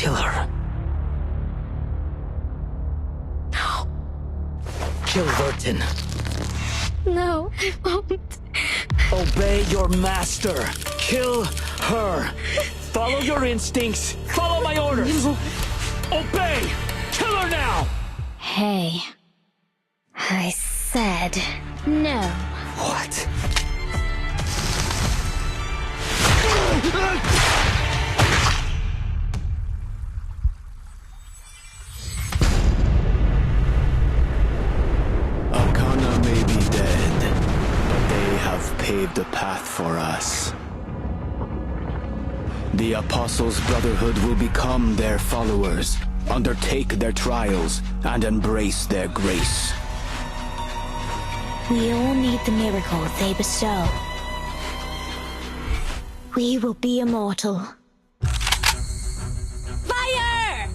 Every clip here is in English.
Kill her. No. Kill Vertin. No, I won't. Obey your master. Kill her. Follow your instincts. Follow my orders. No. Obey. Kill her now. Hey. I said no. What? Arcana may be dead, but they have paved a path for us. The Apostles' Brotherhood will become their followers, undertake their trials, and embrace their grace. We all need the miracle they bestow. We will be immortal. Fire!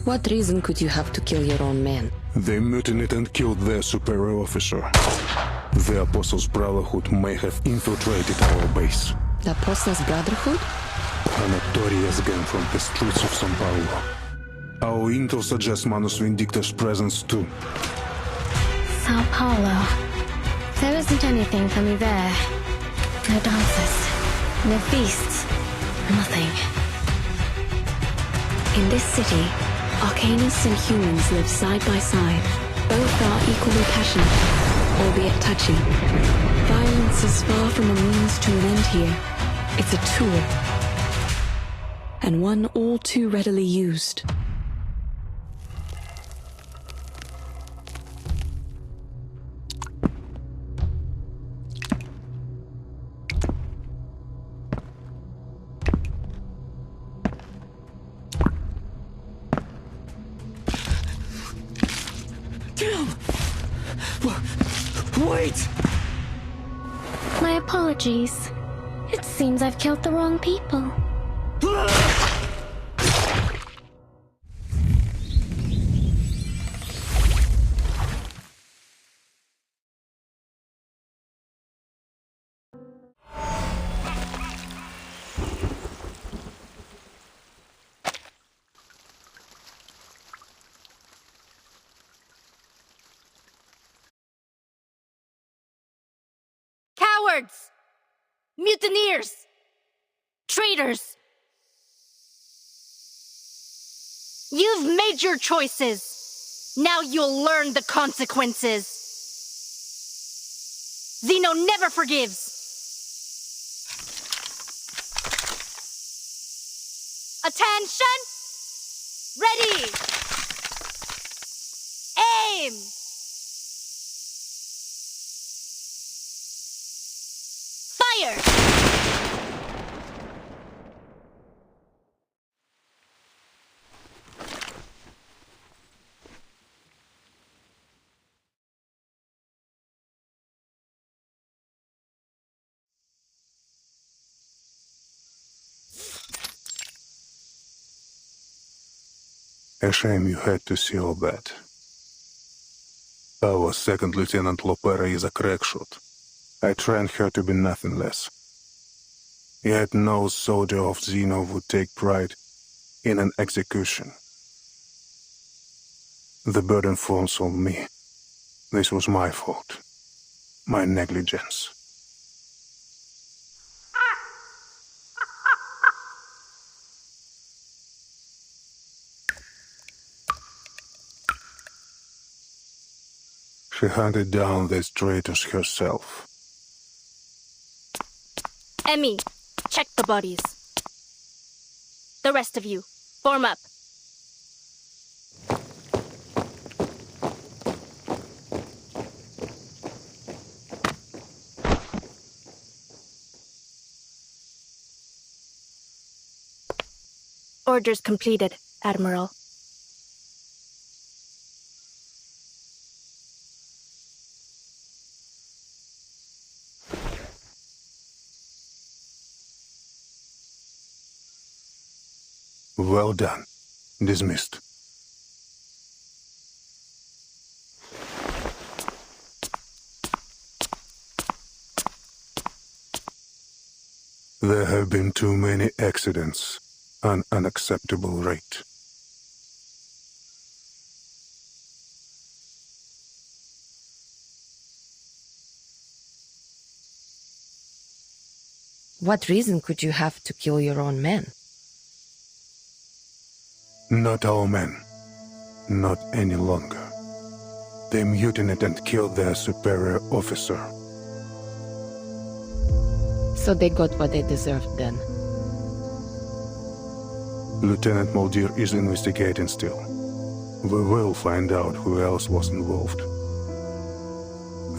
What reason could you have to kill your own men? They mutinied and killed their superior officer. The Apostles' Brotherhood may have infiltrated our base. The Apostles' Brotherhood? A notorious gang from the streets of São Paulo. Our intel suggests Manus Vindicta's presence too. Sao Paulo. There isn't anything for me there. No dances. No feasts. Nothing. In this city, Arcanists and humans live side by side. Both are equally passionate, albeit touchy. Violence is far from a means to an end here. It's a tool. And one all too readily used. Wait! My apologies. It seems I've killed the wrong people. Cowards! Mutineers! Traitors! You've made your choices. Now you'll learn the consequences. Zeno never forgives. Attention! Ready! Aim! Fire! A shame you had to see all that. Our second Lieutenant Lopera is a crackshot. I trained her to be nothing less. Yet no soldier of Zeno would take pride in an execution. The burden falls on me. This was my fault. My negligence. She hunted down these traitors herself. Emmy, check the bodies. The rest of you, form up. Orders completed, Admiral. Well done. Dismissed. There have been too many accidents, an unacceptable rate. What reason could you have to kill your own men? Not our men. Not any longer. They mutinied and killed their superior officer. So they got what they deserved then. Lieutenant Muldir is investigating still. We will find out who else was involved.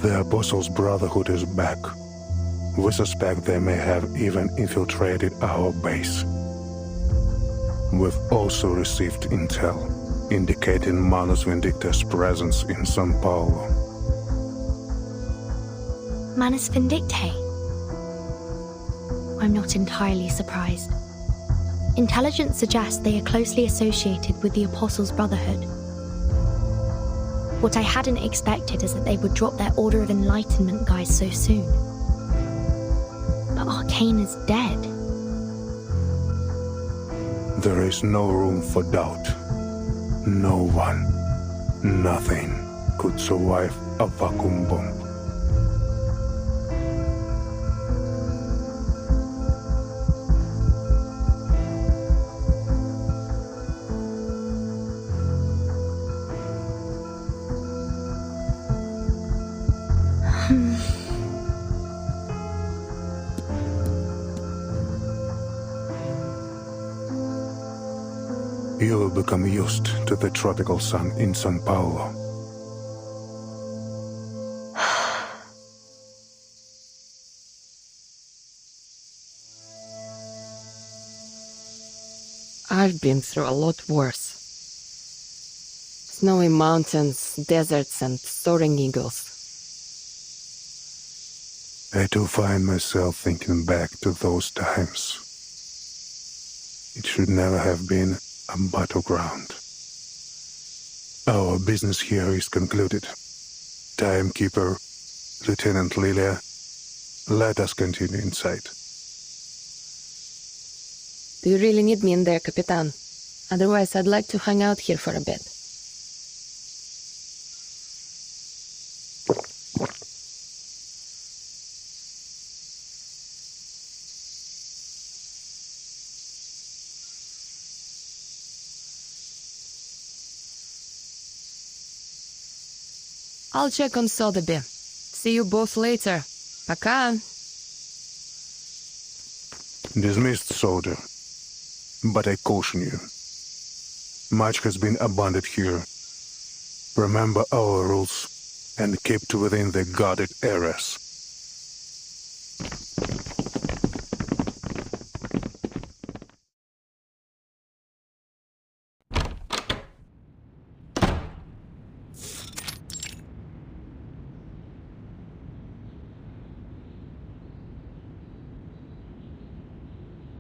The Apostles' Brotherhood is back. We suspect they may have even infiltrated our base. We've also received intel indicating Manus Vindicta's presence in São Paulo. Manus Vindictae? I'm not entirely surprised. Intelligence suggests they are closely associated with the Apostles' Brotherhood. What I hadn't expected is that they would drop their Order of Enlightenment guys so soon. But Arcane is dead. There is no room for doubt. No one, nothing could survive a vacuum bomb. You will become used to the tropical sun in São Paulo. I've been through a lot worse. Snowy mountains, deserts, and soaring eagles. I do find myself thinking back to those times. It should never have been a battleground. Our business here is concluded. Timekeeper, Lieutenant Lilia, let us continue inside. Do you really need me in there, Capitan? Otherwise, I'd like to hang out here for a bit. I'll check on Sotheby. See you both later. Пока. Dismissed, soldier. But I caution you. Much has been abandoned here. Remember our rules and keep to within the guarded areas.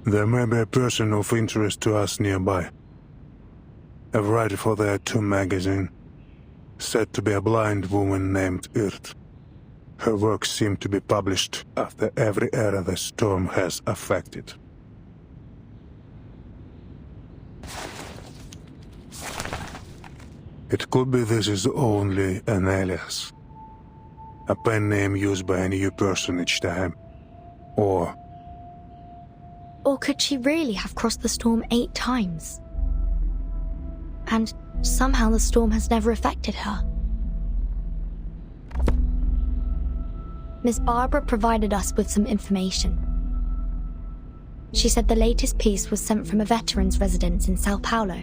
There may be a person of interest to us nearby. A writer for their Tomb magazine, said to be a blind woman named Irt. Her works seem to be published after every era the storm has affected. It could be this is only an alias. A pen name used by a new person each time. Or could she really have crossed the storm 8 times? And somehow the storm has never affected her. Miss Barbara provided us with some information. She said the latest piece was sent from a veteran's residence in Sao Paulo.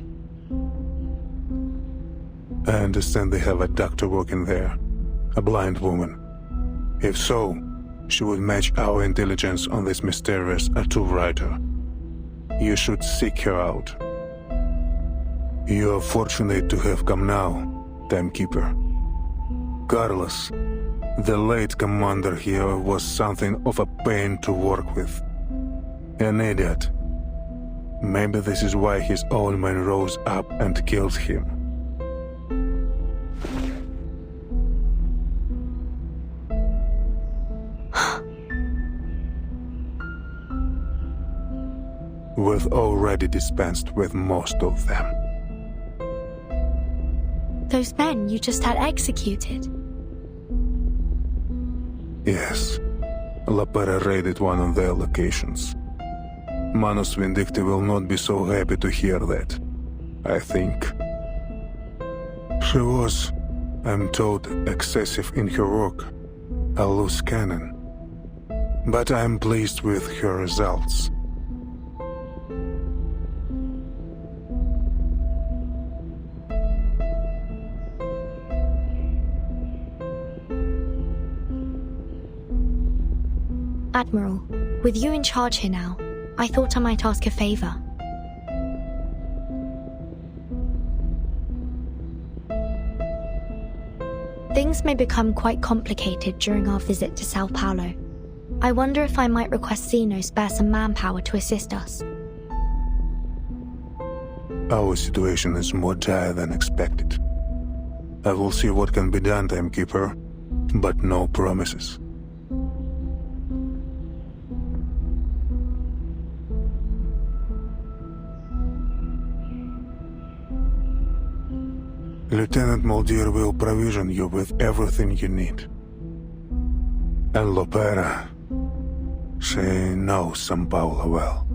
I understand they have a doctor working there, a blind woman. If so, she would match our intelligence on this mysterious tattoo writer. You should seek her out. You are fortunate to have come now, Timekeeper. Carlos, the late commander here, was something of a pain to work with. An idiot. Maybe this is why his old man rose up and killed him. We've already dispensed with most of them. Those men you just had executed? Yes. Lapera raided one of their locations. Manus Vindicti will not be so happy to hear that, I think. She was, I'm told, excessive in her work, a loose cannon. But I'm pleased with her results. Admiral, with you in charge here now, I thought I might ask a favor. Things may become quite complicated during our visit to Sao Paulo. I wonder if I might request Zeno spare some manpower to assist us. Our situation is more dire than expected. I will see what can be done, Timekeeper, but no promises. Lieutenant Muldir will provision you with everything you need. And Lopera, she knows São Paulo well.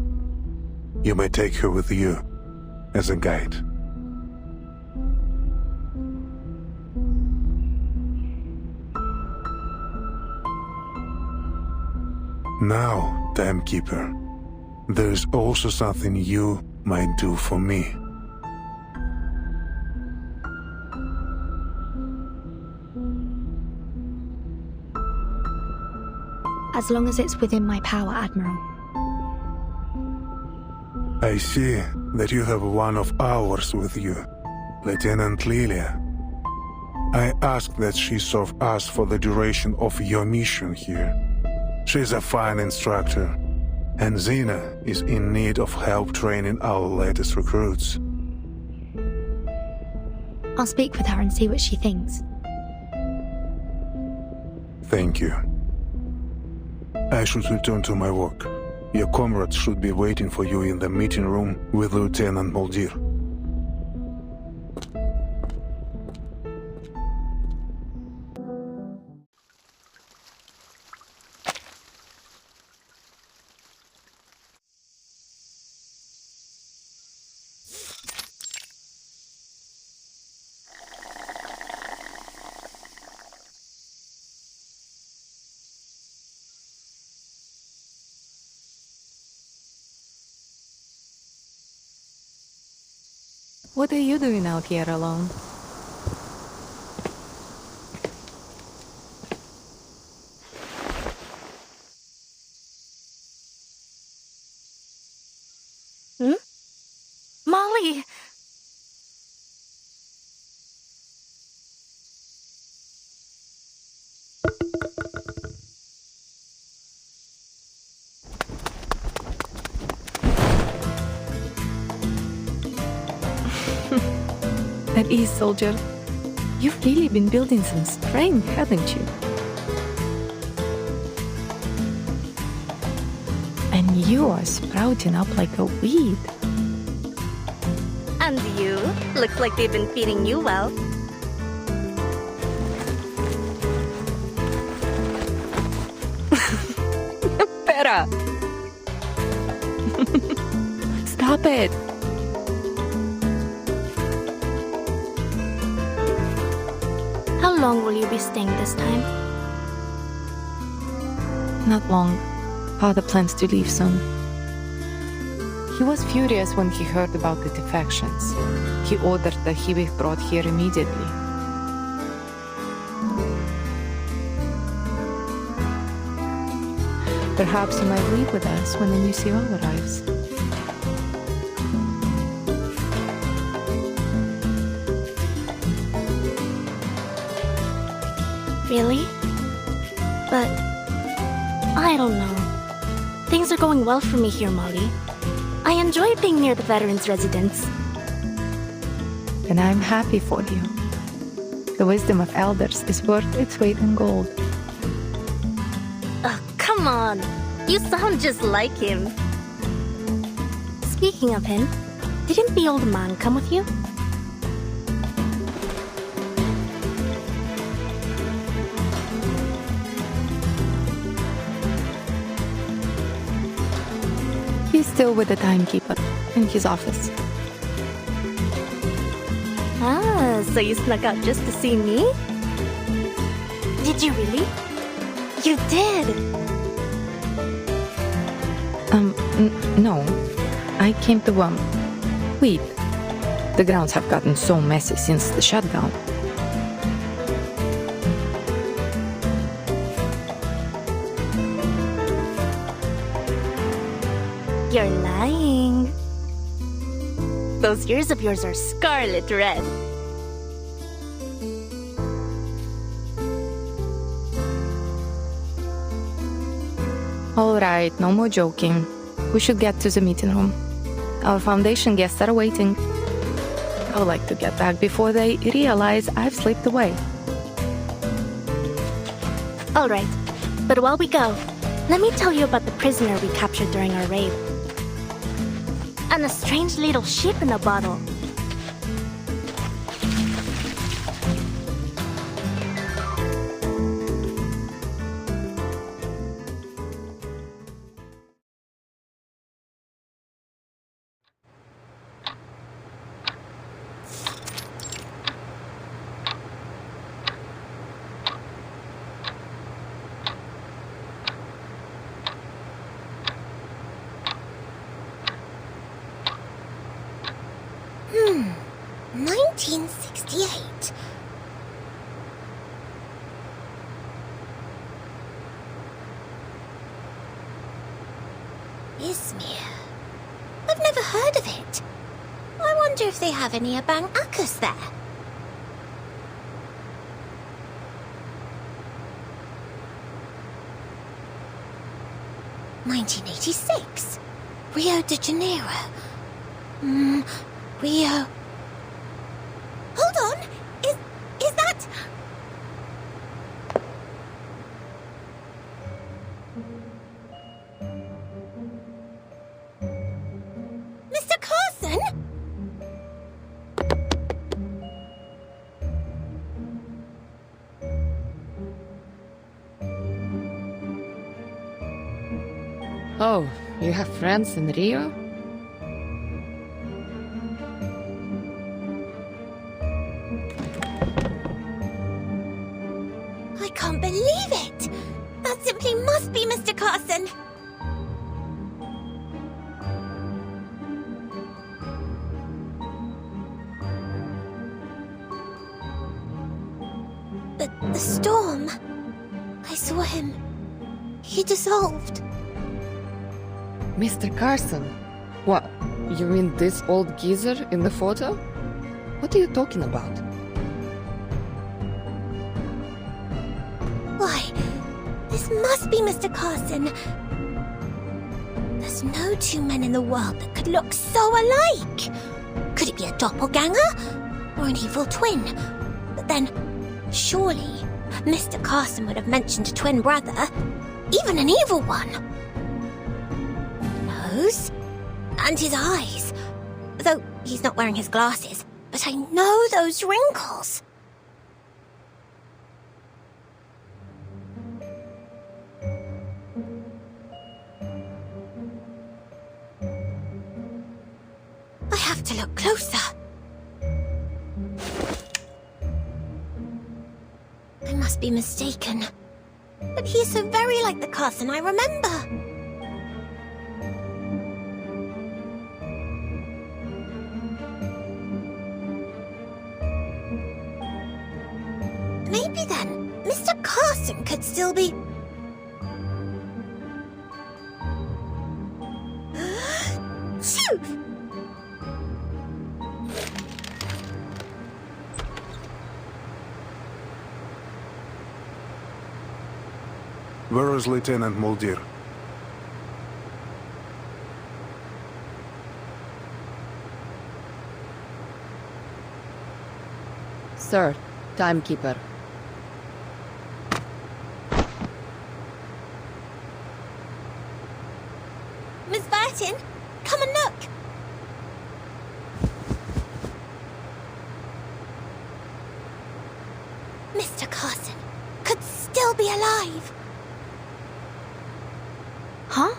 You may take her with you as a guide. Now, Timekeeper, there is also something you might do for me. As long as it's within my power, Admiral. I see that you have one of ours with you, Lieutenant Lilia. I ask that she serve us for the duration of your mission here. She's a fine instructor, and Zena is in need of help training our latest recruits. I'll speak with her and see what she thinks. Thank you. I should return to my work. Your comrades should be waiting for you in the meeting room with Lieutenant Muldir. What are you doing out here alone? Molly! At ease, soldier. You've really been building some strength, haven't you? And you are sprouting up like a weed. And you? Looks like they've been feeding you well. Pera! Stop it! How long will you be staying this time? Not long. Father plans to leave soon. He was furious when he heard about the defections. He ordered that he be brought here immediately. Perhaps you might leave with us when the new CO arrives. Really? But I don't know. Things are going well for me here, Molly. I enjoy being near the veterans' residence. And I'm happy for you. The wisdom of elders is worth its weight in gold. Come on. You sound just like him. Speaking of him, didn't the old man come with you? Still with the timekeeper, in his office. Ah, so you snuck out just to see me? Did you really? You did! No. I came to, weed. The grounds have gotten so messy since the shutdown. You're lying. Those ears of yours are scarlet red. All right, no more joking. We should get to the meeting room. Our foundation guests are waiting. I would like to get back before they realize I've slipped away. All right, but while we go, let me tell you about the prisoner we captured during our raid. And a strange little ship in a bottle. Hmm, 1968. Izmir. I've never heard of it. I wonder if they have any Abang Akas there. $1986. Rio de Janeiro. Rio. Hold on! Is that... Mr. Carson? Oh, you have friends in Rio? I can't believe it! That simply must be Mr. Carson! But the storm... I saw him. He dissolved. Mr. Carson? What? You mean this old geezer in the photo? What are you talking about? Why, this must be Mr. Carson. There's no two men in the world that could look so alike. Could it be a doppelganger? Or an evil twin? But then, surely, Mr. Carson would have mentioned a twin brother. Even an evil one. Nose? And his eyes. Though he's not wearing his glasses. But I know those wrinkles. I have to look closer. I must be mistaken. But he is so very like the Carson I remember. Maybe then, Mr. Carson could still be... Phew! Where is Lieutenant Muldir? Sir, timekeeper. Miss Burton, come and look! Mr. Carson could still be alive. Huh?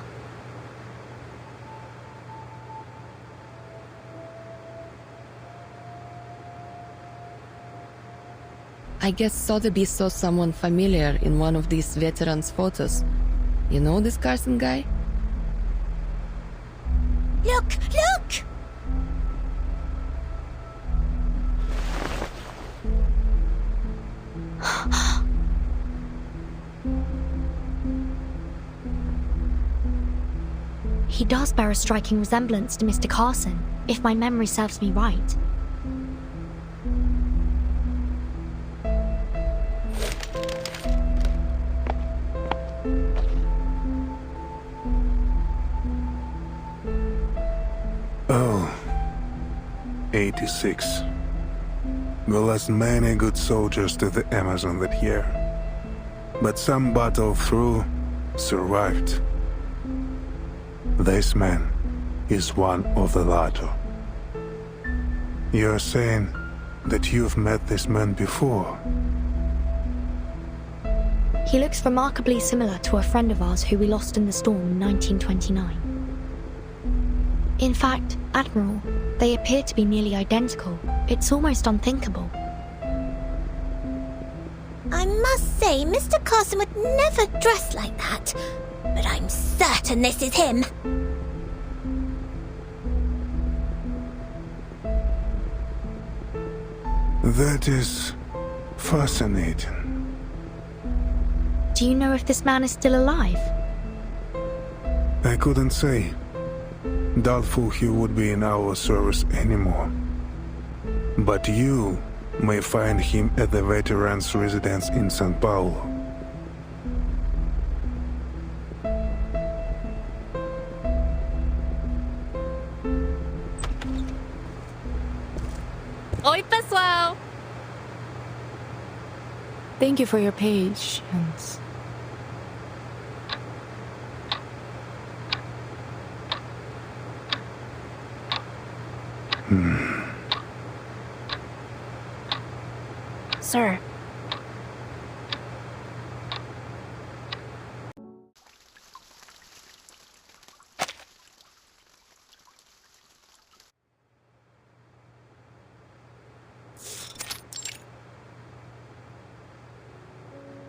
I guess Sotheby saw someone familiar in one of these veterans' photos. You know this Carson guy? Look! Look! He does bear a striking resemblance to Mr. Carson, if my memory serves me right. Oh, 86. We lost many good soldiers to the Amazon that year. But some battled through, survived. This man is one of the latter. You're saying that you've met this man before? He looks remarkably similar to a friend of ours who we lost in the storm in 1929. In fact, Admiral, they appear to be nearly identical. It's almost unthinkable. I must say, Mr. Carson would never dress like that. But I'm certain this is him. That is fascinating. Do you know if this man is still alive? I couldn't say. Doubtful he would be in our service anymore. But you may find him at the veterans' residence in São Paulo. Oi, pessoal! Thank you for your patience. Sir.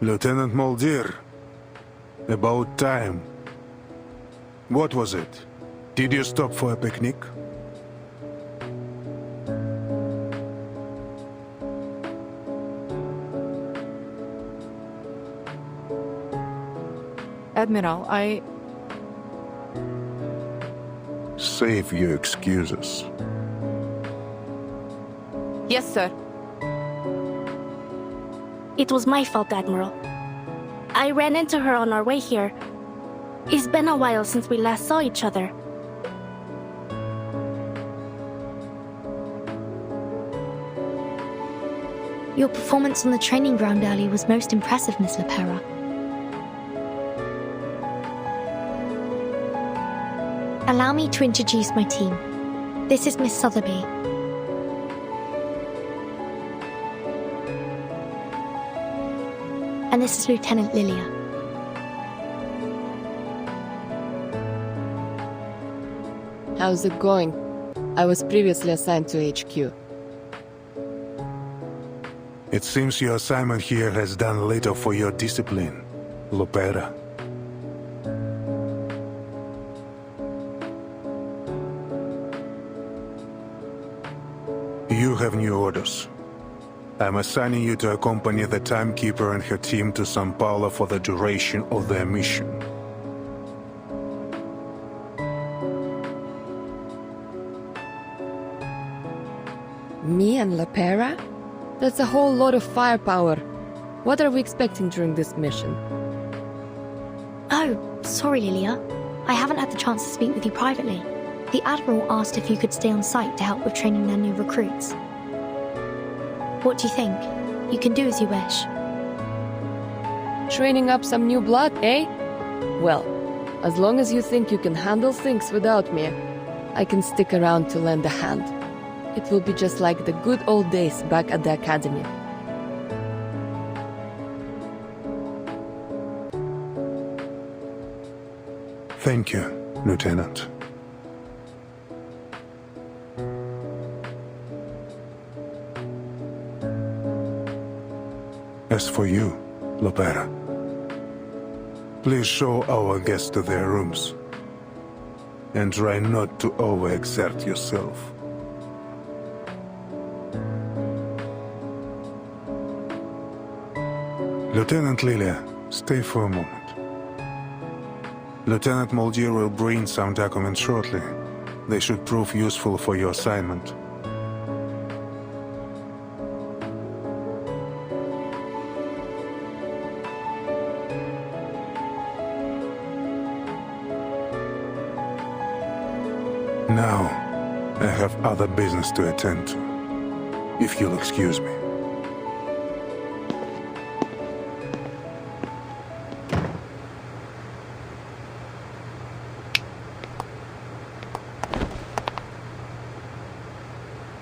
Lieutenant Mulder, about time. What was it? Did you stop for a picnic? Admiral, Save your excuses. Yes, sir. It was my fault, Admiral. I ran into her on our way here. It's been a while since we last saw each other. Your performance on the training ground earlier was most impressive, Miss Lepera. Allow me to introduce my team. This is Miss Sotheby. And this is Lieutenant Lilia. How's it going? I was previously assigned to HQ. It seems your assignment here has done little for your discipline, Lepera. You have new orders. I'm assigning you to accompany the timekeeper and her team to São Paulo for the duration of their mission. Me and Lepera? That's a whole lot of firepower. What are we expecting during this mission? Oh, sorry, Lilia. I haven't had the chance to speak with you privately. The Admiral asked if you could stay on site to help with training their new recruits. What do you think? You can do as you wish. Training up some new blood, eh? Well, as long as you think you can handle things without me, I can stick around to lend a hand. It will be just like the good old days back at the academy. Thank you, Lieutenant. best for you, Lopera. Please show our guests to their rooms. And try not to overexert yourself. Lieutenant Lilia, stay for a moment. Lieutenant Moldier will bring some documents shortly. They should prove useful for your assignment. Now, I have other business to attend to, if you'll excuse me.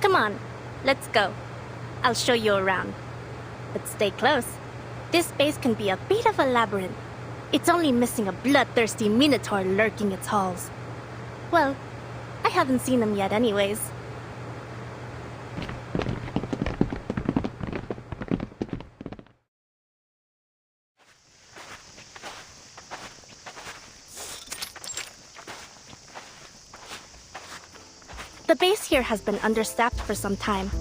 Come on, let's go. I'll show you around. But stay close. This base can be a bit of a labyrinth. It's only missing a bloodthirsty minotaur lurking its halls. Well, I haven't seen them yet anyways. The base here has been understaffed for some time.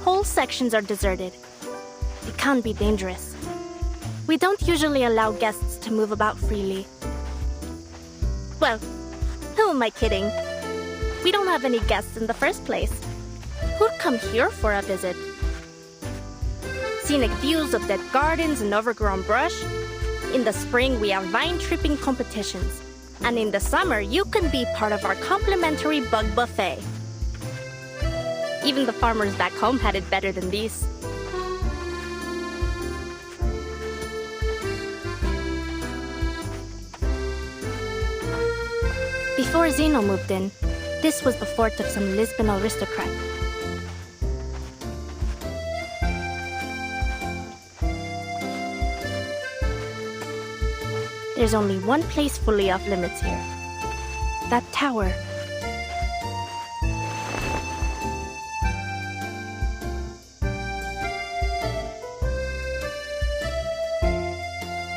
Whole sections are deserted. It can be dangerous. We don't usually allow guests to move about freely. Well, who am I kidding? We don't have any guests in the first place. Who'd come here for a visit? Scenic views of dead gardens and overgrown brush. In the spring, we have vine-tripping competitions. And in the summer, you can be part of our complimentary bug buffet. Even the farmers back home had it better than these. Before Zeno moved in, this was the fort of some Lisbon aristocrat. There's only one place fully off limits here. That tower.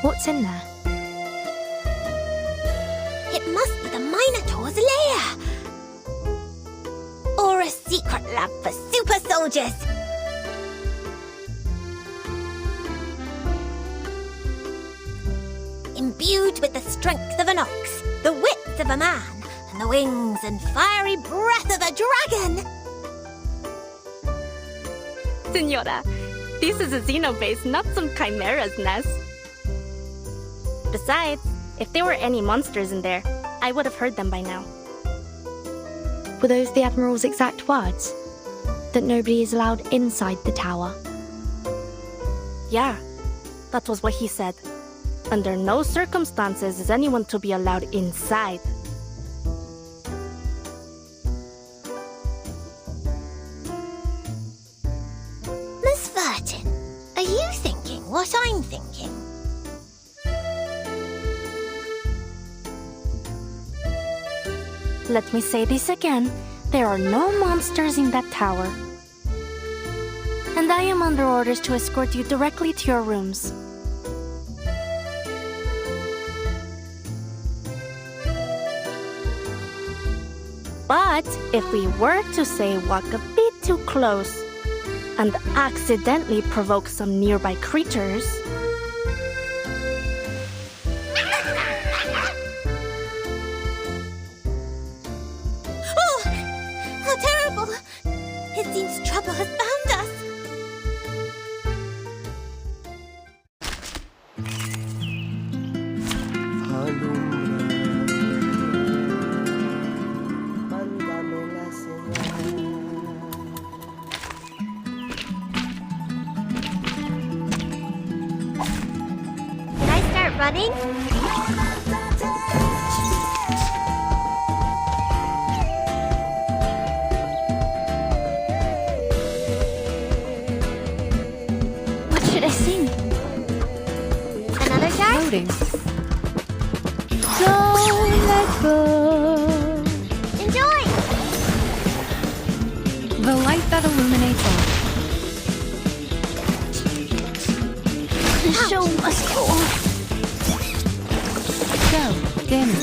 What's in there? It must be the Minotaur's lair! Or a secret lab for super soldiers! Imbued with the strength of an ox, the wits of a man, and the wings and fiery breath of a dragon! Senora, this is a Xenobase, not some Chimera's nest. Besides, if there were any monsters in there, I would have heard them by now. Were those the Admiral's exact words? That nobody is allowed inside the tower? Yeah, that was what he said. Under no circumstances is anyone to be allowed inside. Miss Vertin, are you thinking what I'm thinking? Let me say this again. There are no monsters in that tower. And I am under orders to escort you directly to your rooms. But if we were to say walk a bit too close and accidentally provoke some nearby creatures... Oh! How terrible! It seems trouble has found us! Can I start running? What should I sing? Another jar? Loading. Don't let go. Enjoy! The light that illuminates all. The show must go on. So, damn it.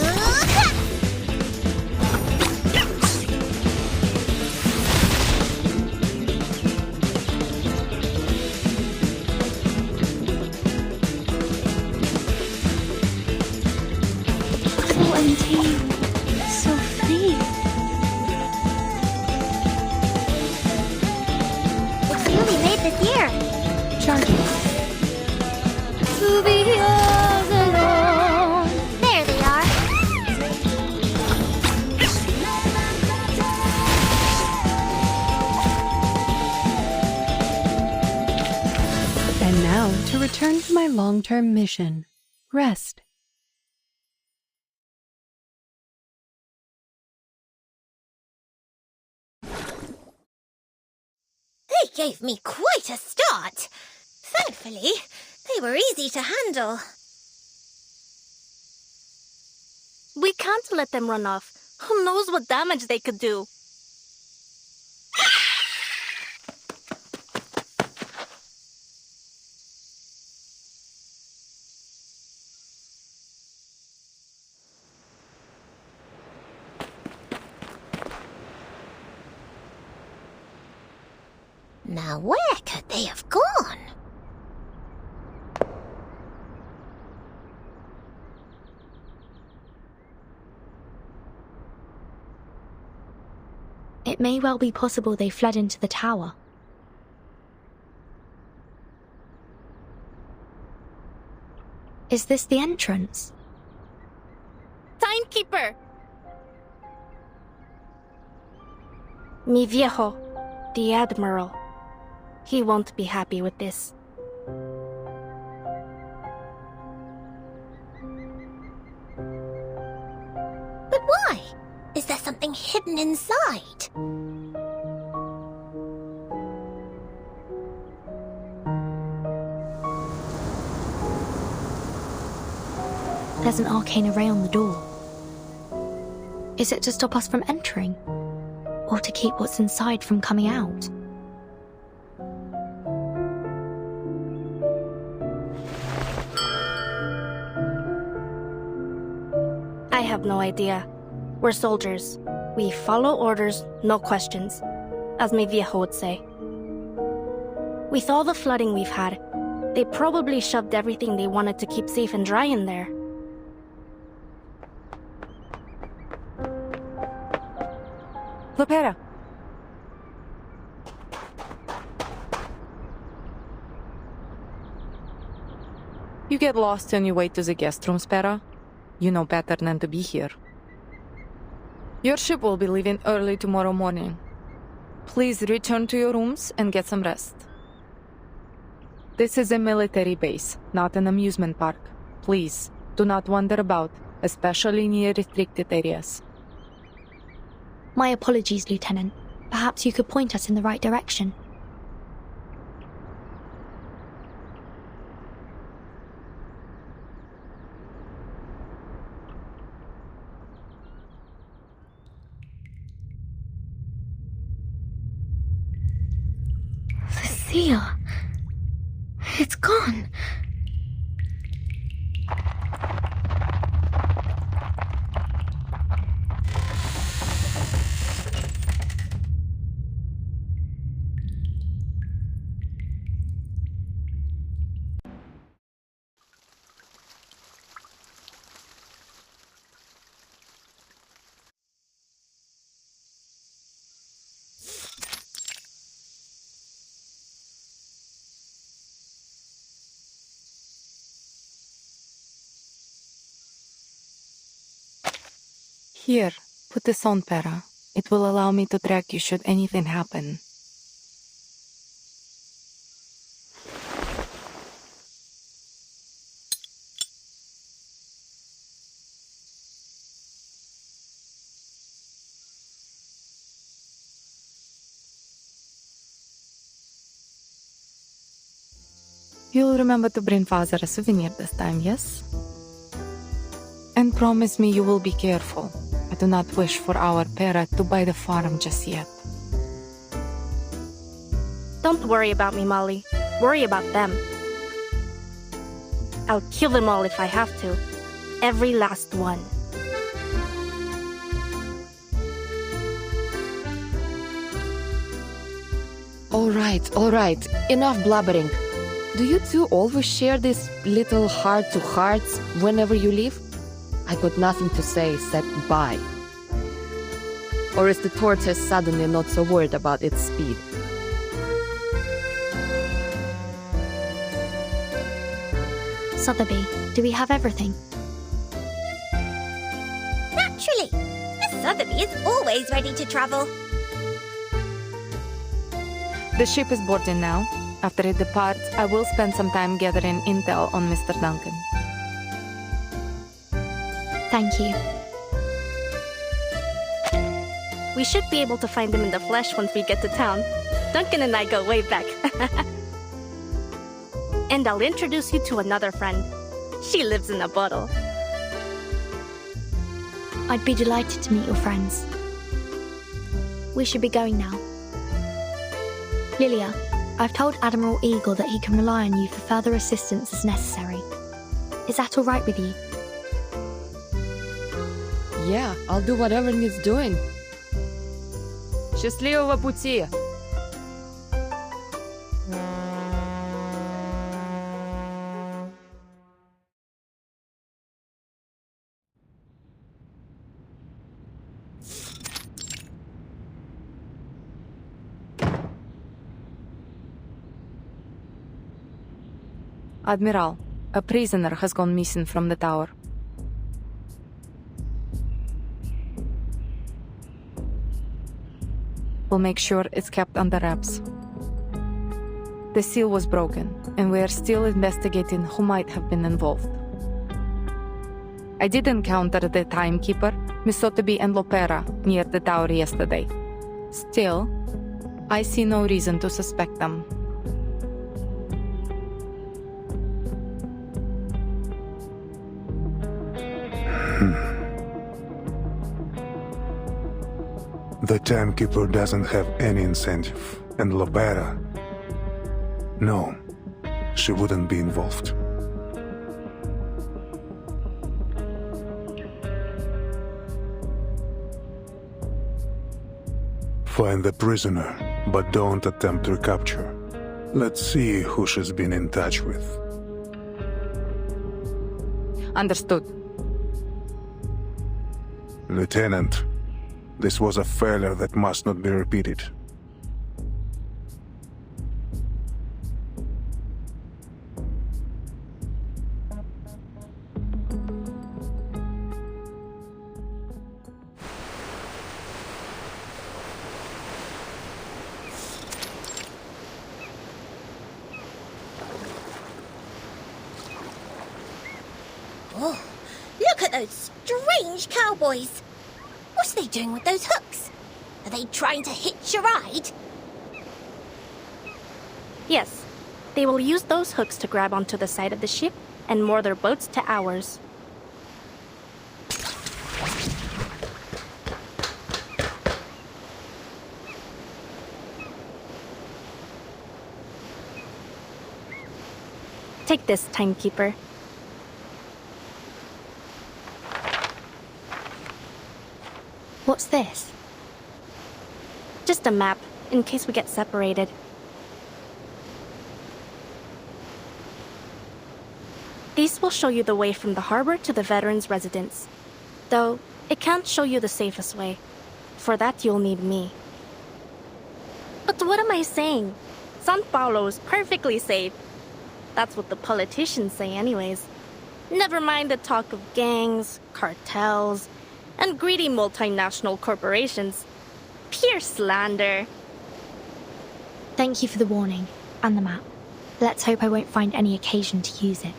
So untamed, so free. It's really late this year. Charging. To be yours alone. There they are. And now to return to my long-term mission. Rest. They gave me quite a start. Thankfully, they were easy to handle. We can't let them run off. Who knows what damage they could do? Now where could they have gone? It may well be possible they fled into the tower. Is this the entrance? Timekeeper! Mi viejo, the Admiral. He won't be happy with this. But why? Is there something hidden inside? There's an arcane array on the door. Is it to stop us from entering? Or to keep what's inside from coming out? I have no idea. We're soldiers. We follow orders, no questions, as mi viejo would say. With all the flooding we've had, they probably shoved everything they wanted to keep safe and dry in there. Lopera. You get lost on your way to the guest room, Spera. You know better than to be here. Your ship will be leaving early tomorrow morning. Please return to your rooms and get some rest. This is a military base, not an amusement park. Please, do not wander about, especially near restricted areas. My apologies, Lieutenant. Perhaps you could point us in the right direction. The seal. It's gone. Here, put this on, Pera. It will allow me to track you should anything happen. You'll remember to bring Father a souvenir this time, yes? And promise me you will be careful. I do not wish for our Pera to buy the farm just yet. Don't worry about me, Molly. Worry about them. I'll kill them all if I have to. Every last one. All right. Enough blabbering. Do you two always share these little heart-to-hearts whenever you leave? I got nothing to say except bye. Or is the tortoise suddenly not so worried about its speed? Sotheby, do we have everything? Naturally. Miss Sotheby is always ready to travel. The ship is boarding now. After it departs, I will spend some time gathering intel on Mr. Duncan. Thank you. We should be able to find him in the flesh once we get to town. Duncan and I go way back. And I'll introduce you to another friend. She lives in a bottle. I'd be delighted to meet your friends. We should be going now. Lilia, I've told Admiral Eagle that he can rely on you for further assistance as necessary. Is that all right with you? Yeah, I'll do whatever needs doing. Счастливого пути! Admiral, a prisoner has gone missing from the tower. We'll make sure it's kept under wraps. The seal was broken, and we are still investigating who might have been involved. I did encounter the timekeeper, Miss Sotheby and Lopera, near the tower yesterday. Still, I see no reason to suspect them. The timekeeper doesn't have any incentive, and Lopera... No, she wouldn't be involved. Find the prisoner, but don't attempt recapture. Let's see who she's been in touch with. Understood. Lieutenant, this was a failure that must not be repeated. Oh, look at those strange cowboys. What's they doing with those hooks? Are they trying to hitch a ride? Yes, they will use those hooks to grab onto the side of the ship and moor their boats to ours. Take this, timekeeper. What's this? Just a map, in case we get separated. These will show you the way from the harbor to the veterans' residence. Though, it can't show you the safest way. For that, you'll need me. But what am I saying? San Paulo is perfectly safe. That's what the politicians say anyways. Never mind the talk of gangs, cartels, and greedy multinational corporations. Pure slander. Thank you for the warning, and the map. Let's hope I won't find any occasion to use it.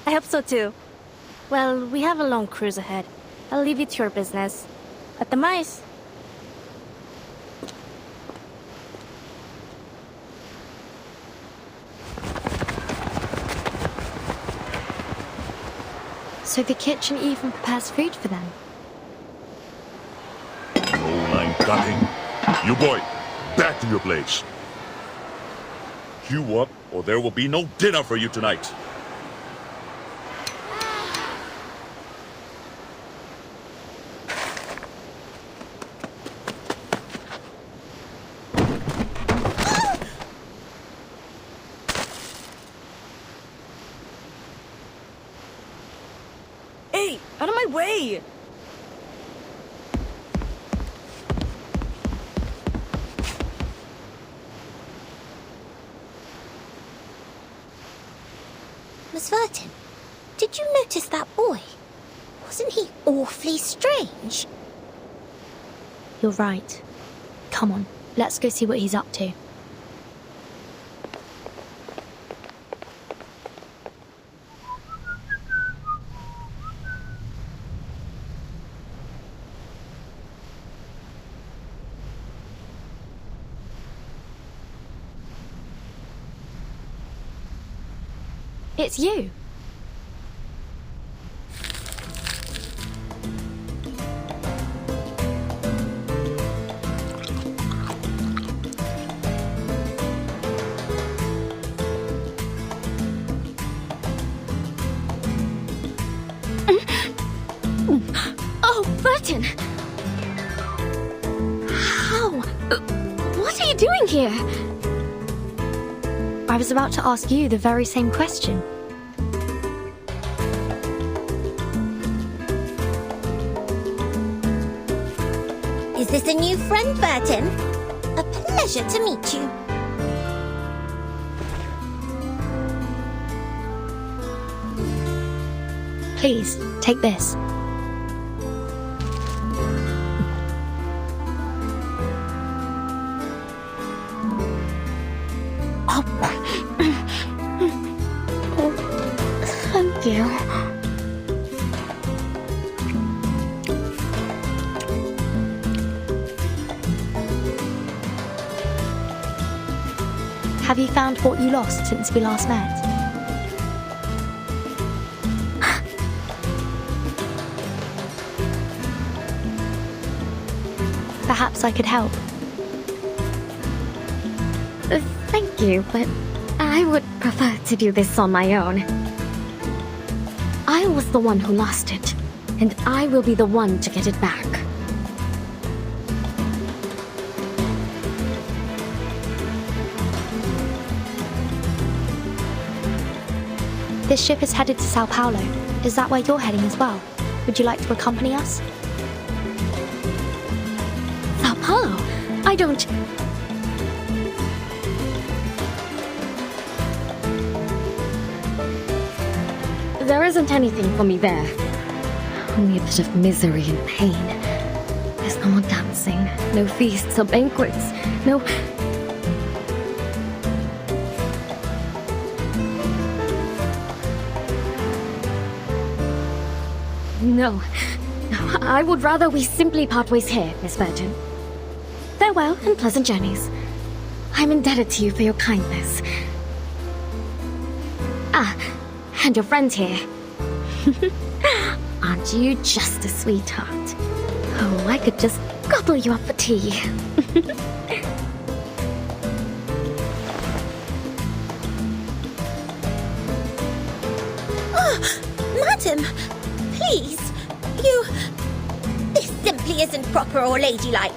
I hope so too. Well, we have a long cruise ahead. I'll leave you to your business. At the mice. So the kitchen even prepares food for them? No line cutting. You boy, back to your place. you up, or there will be no dinner for you tonight. Hey, out of my way! Miss Verton, did you notice that boy? Wasn't he awfully strange? You're right. Come on, let's go see what he's up to. It's you. Oh, Burton! How? What are you doing here? I was about to ask you the very same question. Is this a new friend, Burton? A pleasure to meet you. Please, take this. Thank you. Have you found what you lost since we last met? Perhaps I could help. Thank you, but I would prefer to do this on my own. I was the one who lost it, and I will be the one to get it back. This ship is headed to Sao Paulo. Is that where you're heading as well? Would you like to accompany us? Sao Paulo? I don't... There isn't anything for me there. Only a bit of misery and pain. There's no more dancing, no feasts or banquets, no... No. I would rather we simply part ways here, Miss Virgin. Farewell and pleasant journeys. I'm indebted to you for your kindness. Ah, and your friend here. Aren't you just a sweetheart? Oh, I could just gobble you up for tea. Madam, please, you... This simply isn't proper or ladylike.